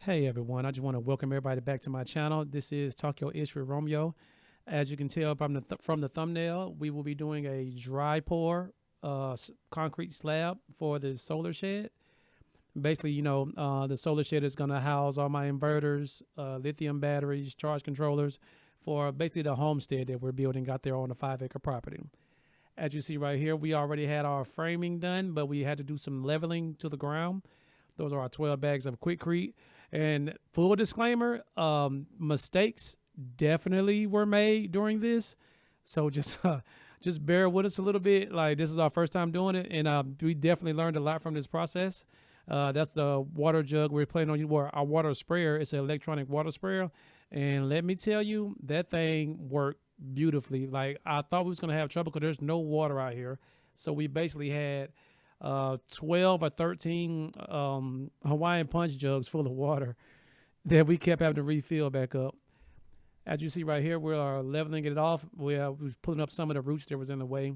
Hey everyone, I just want to welcome everybody back to my channel. This is Talk Your Ish with Romeo. As you can tell from the thumbnail, we will be doing a dry pour concrete slab for the solar shed. Basically, the solar shed is going to house all my inverters, lithium batteries, charge controllers for basically the homestead that we're building out there on a 5-acre property. As you see right here, we already had our framing done, but we had to do some leveling to the ground. Those are our 12 bags of Quikrete. And full disclaimer, mistakes definitely were made during this. So just bear with us a little bit. Like, this is our first time doing it, and we definitely learned a lot from this process. That's the water jug we're playing on. Our water sprayer. It's an electronic water sprayer. And let me tell you, that thing worked beautifully. Like, I thought we was going to have trouble because there's no water out here. So we basically had 12 or 13 Hawaiian punch jugs full of water that we kept having to refill back up. As you see right here, we are leveling it off. We was pulling up some of the roots that was in the way.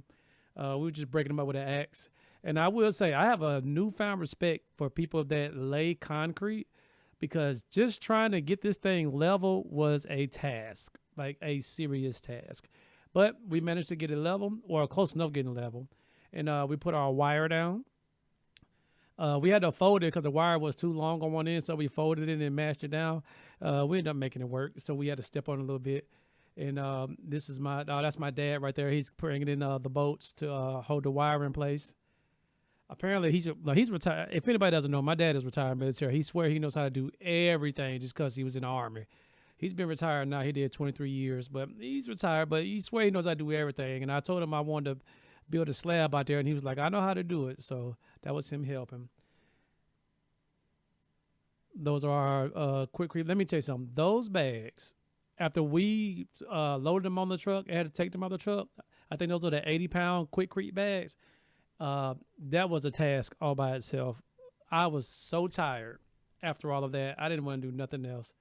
We were just breaking them up with an axe. And I will say, I have a newfound respect for people that lay concrete, because just trying to get this thing level was a task, like a serious task. But we managed to get it level, or close enough getting level. And we put our wire down. We had to fold it because the wire was too long on one end, so we folded it and mashed it down. We ended up making it work, so we had to step on it a little bit. And this is that's my dad right there. He's bringing in the bolts to hold the wire in place. Apparently, he's retired. If anybody doesn't know, my dad is retired military. He swear he knows how to do everything just because he was in the Army. He's been retired now. He did 23 years, but he's retired. But he swear he knows how to do everything. And I told him I wanted to build a slab out there, and he was like, I know how to do it. So that was him helping. Those are our Quikrete. Let me tell you something. Those bags, after we loaded them on the truck and had to take them out of the truck, I think those are the 80-pound Quikrete bags. That was a task all by itself. I was so tired after all of that. I didn't want to do nothing else.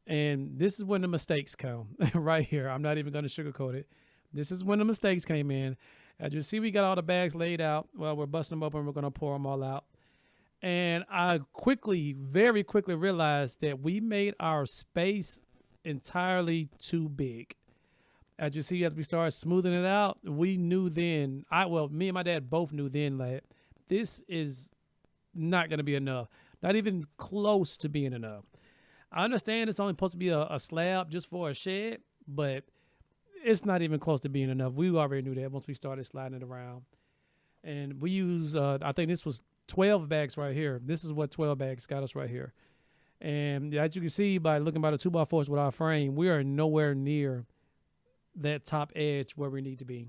And this is when the mistakes come right here. I'm not even going to sugarcoat it. This is when the mistakes came in. As you see, we got all the bags laid out. Well, we're busting them open. We're going to pour them all out. And I very quickly realized that we made our space entirely too big. As you see, as we started smoothing it out, we knew then, me and my dad both knew then that this is not going to be enough. Not even close to being enough. I understand it's only supposed to be a slab just for a shed, but it's not even close to being enough. We already knew that once we started sliding it around. And we use, I think this was 12 bags right here. This is what 12 bags got us right here. And as you can see by looking by the 2x4s with our frame, we are nowhere near that top edge where we need to be.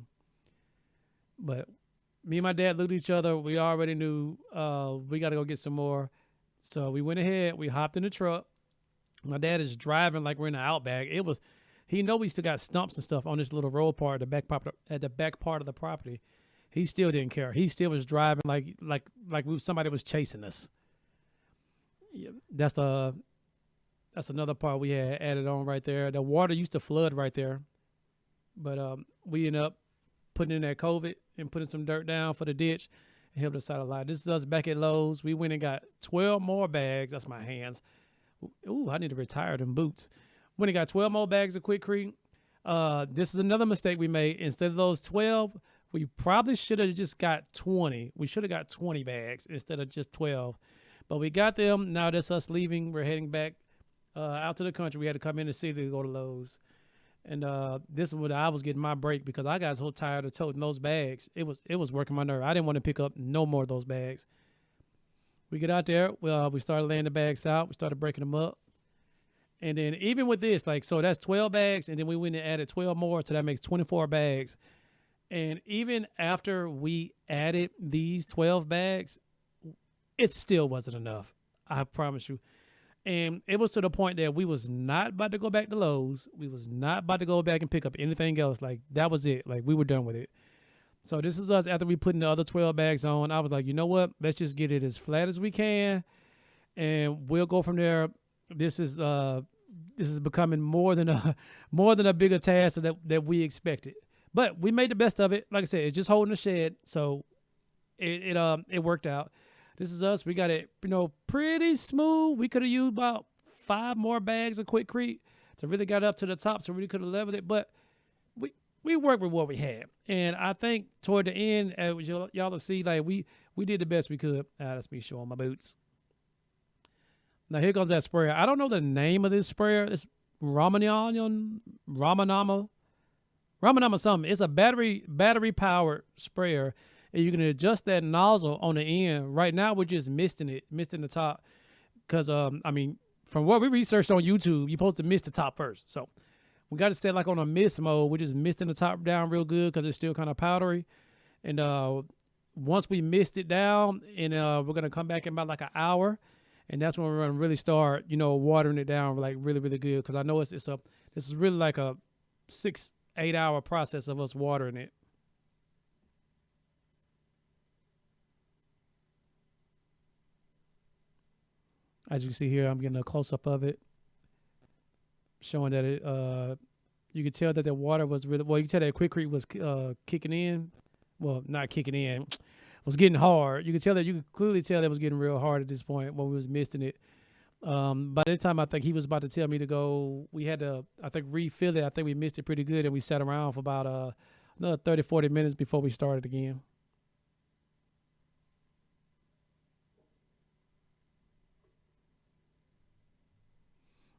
But me and my dad looked at each other. We already knew we got to go get some more. So we went ahead. We hopped in the truck. My dad is driving like we're in the Outback. He know we still got stumps and stuff on this little road part at the back part of the property. He still didn't care. He still was driving like somebody was chasing us. Yeah, that's another part we had added on right there. The water used to flood right there, but we ended up putting in that COVID and putting some dirt down for the ditch and helped us out a lot. This is us back at Lowe's. We went and got 12 more bags. That's my hands. Ooh, I need to retire them boots. When it got 12 more bags of Quikrete, this is another mistake we made. Instead of those 12, we probably should have just got 20. We should have got 20 bags instead of just 12. But we got them. Now that's us leaving. We're heading back out to the country. We had to come in the city to go to Lowe's. And this is when I was getting my break because I got so tired of toting those bags. It was working my nerve. I didn't want to pick up no more of those bags. We get out there. We started laying the bags out. We started breaking them up. And then even with this, so that's 12 bags, and then we went and added 12 more, so that makes 24 bags. And even after we added these 12 bags, it still wasn't enough. I promise you. And it was to the point that we was not about to go back to Lowe's. We was not about to go back and pick up anything else. That was it. We were done with it. So this is us after we putting the other 12 bags on. I was like, you know what? Let's just get it as flat as we can, and we'll go from there. This is becoming more than a bigger task that we expected, but we made the best of it. Like I said, it's just holding the shed, so it worked out. This is us. We got it, pretty smooth. We could have used about 5 more bags of Quickcrete to really get up to the top, so we really could have leveled it. But we worked with what we had, and I think toward the end, as y'all will see, like we did the best we could. That's me showing my boots. Now here comes that sprayer. I don't know the name of this sprayer. It's Ramanama something. It's a battery powered sprayer, and you can adjust that nozzle on the end. Right now we're just misting the top, because from what we researched on YouTube, you're supposed to mist the top first. So we got to set like on a mist mode. We're just misting the top down real good because it's still kind of powdery. And once we mist it down, and we're gonna come back in about like an hour, and that's when we're gonna really start, watering it down like really, really good. Because I know this is really like a 6-8 hour process of us watering it. As you can see here, I'm getting a close up of it, showing that it. You could tell that the water was really well. You could tell that Quickcrete was kicking in. Well, not kicking in, was getting hard. You could clearly tell that it was getting real hard at this point when we was misting it. By the time I think he was about to tell me to go, we had to, I think, refill it. I think we missed it pretty good, and we sat around for about another 30, 40 minutes before we started again.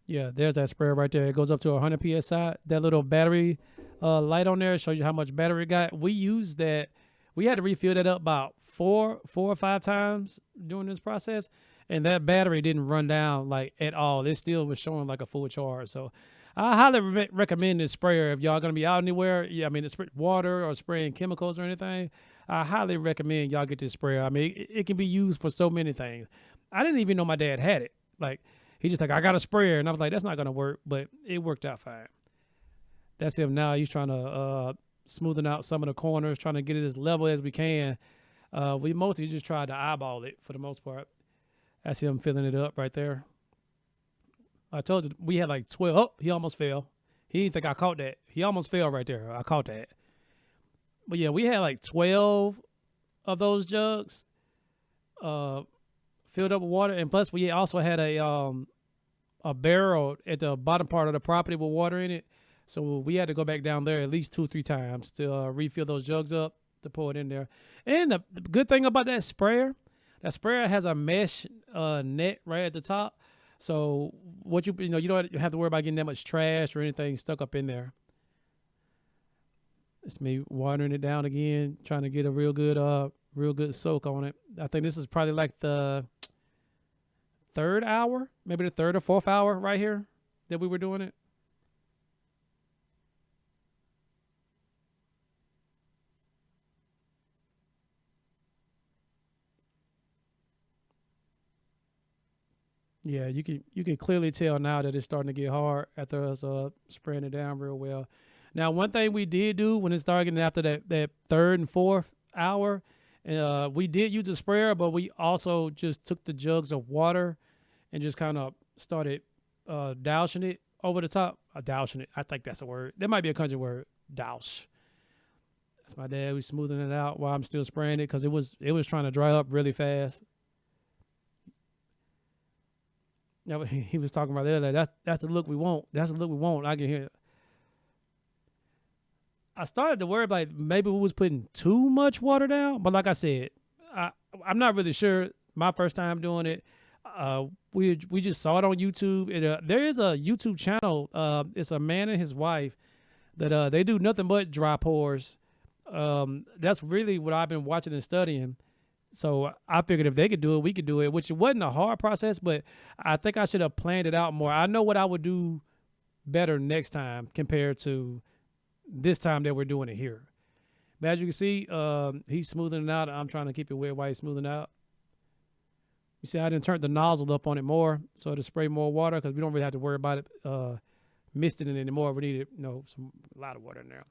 Yeah, there's that sprayer right there. It goes up to 100 psi. That little battery light on there shows you how much battery it got. We used that. We had to refill that up about four or 5 times during this process, and that battery didn't run down like at all. It still was showing like a full charge. So I highly recommend this sprayer if y'all gonna be out anywhere. Yeah, I mean, it's water or spraying chemicals or anything. I highly recommend y'all get this sprayer. I mean, it can be used for so many things. I didn't even know my dad had it. Like, he just like, I got a sprayer, and I was like, that's not gonna work, but it worked out fine. That's him now. He's trying to smoothing out some of the corners, trying to get it as level as we can. We mostly just tried to eyeball it for the most part. That's him filling it up right there. I told you we had like 12. Oh, he almost fell. He didn't think I caught that. He almost fell right there. I caught that. But yeah, we had like 12 of those jugs filled up with water, and plus we also had a barrel at the bottom part of the property with water in it. So we had to go back down there at least 2-3 times to refill those jugs up to pour it in there. And the good thing about that sprayer has a mesh net right at the top. So what you don't have to worry about getting that much trash or anything stuck up in there. It's me watering it down again, trying to get a real good soak on it. I think this is probably like the 3rd hour, maybe the 3rd or 4th hour right here that we were doing it. Yeah, you can clearly tell now that it's starting to get hard after us spraying it down real well. Now, one thing we did do when it started getting after that 3rd and 4th hour, we did use a sprayer, but we also just took the jugs of water and just kind of started dousing it over the top. Dousing it, I think that's a word. That might be a country word, douse. That's my dad. He's smoothing it out while I'm still spraying it because it was trying to dry up really fast. Yeah, he was talking about that. Like, that's the look we want. That's the look we want. I can hear it. I started to worry like maybe we was putting too much water down, but like I said, I'm not really sure. My first time doing it, we just saw it on YouTube. There is a YouTube channel. It's a man and his wife that they do nothing but dry pours. That's really what I've been watching and studying. So I figured if they could do it, we could do it, which it wasn't a hard process, but I think I should have planned it out more. I know what I would do better next time compared to this time that we're doing it here. But as you can see, he's smoothing it out. I'm trying to keep it wet while he's smoothing out. You see, I didn't turn the nozzle up on it more so to spray more water because we don't really have to worry about it misting it anymore. We need a lot of water in there.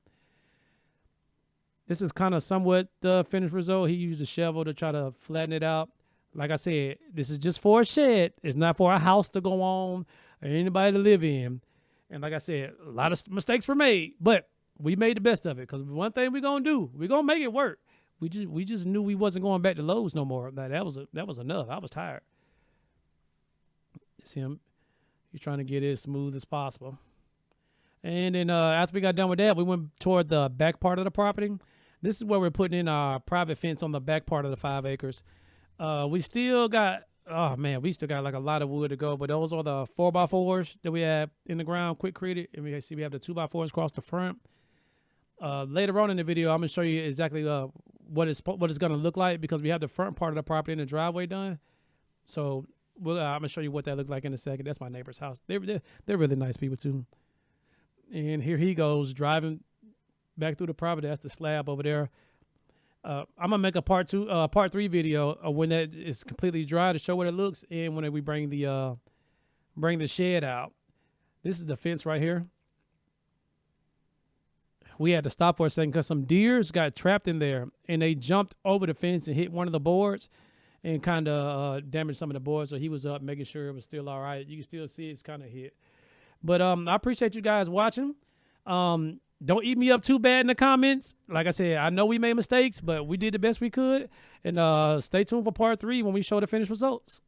This is kind of somewhat the finished result. He used a shovel to try to flatten it out. Like I said, this is just for a shed. It's not for a house to go on or anybody to live in. And like I said, a lot of mistakes were made, but we made the best of it because one thing we're going to do, we're going to make it work. we just knew we wasn't going back to Lowe's no more. That was enough. I was tired. It's him. He's trying to get it as smooth as possible. And then after we got done with that, we went toward the back part of the property. This is where we're putting in our private fence on the back part of the 5 acres. We still got, oh man, we still got like a lot of wood to go, but those are the 4x4s that we have in the ground, quick created. And we see we have the 2x4s across the front. Later on in the video, I'm gonna show you exactly what it's going to look like, because we have the front part of the property and the driveway done. So I'm gonna show you what that looked like in a second. That's my neighbor's house. They're really nice people too. And here he goes driving back through the property. That's the slab over there. I'm gonna make a part 3 video when that is completely dry to show what it looks, and when we bring the shed out. This is the fence right here. We had to stop for a second because some deers got trapped in there, and they jumped over the fence and hit one of the boards and kind of damaged some of the boards. So he was up making sure it was still all right. You can still see it's kind of hit. But I appreciate you guys watching. Don't eat me up too bad in the comments. Like I said, I know we made mistakes, but we did the best we could. And stay tuned for part 3 when we show the finished results.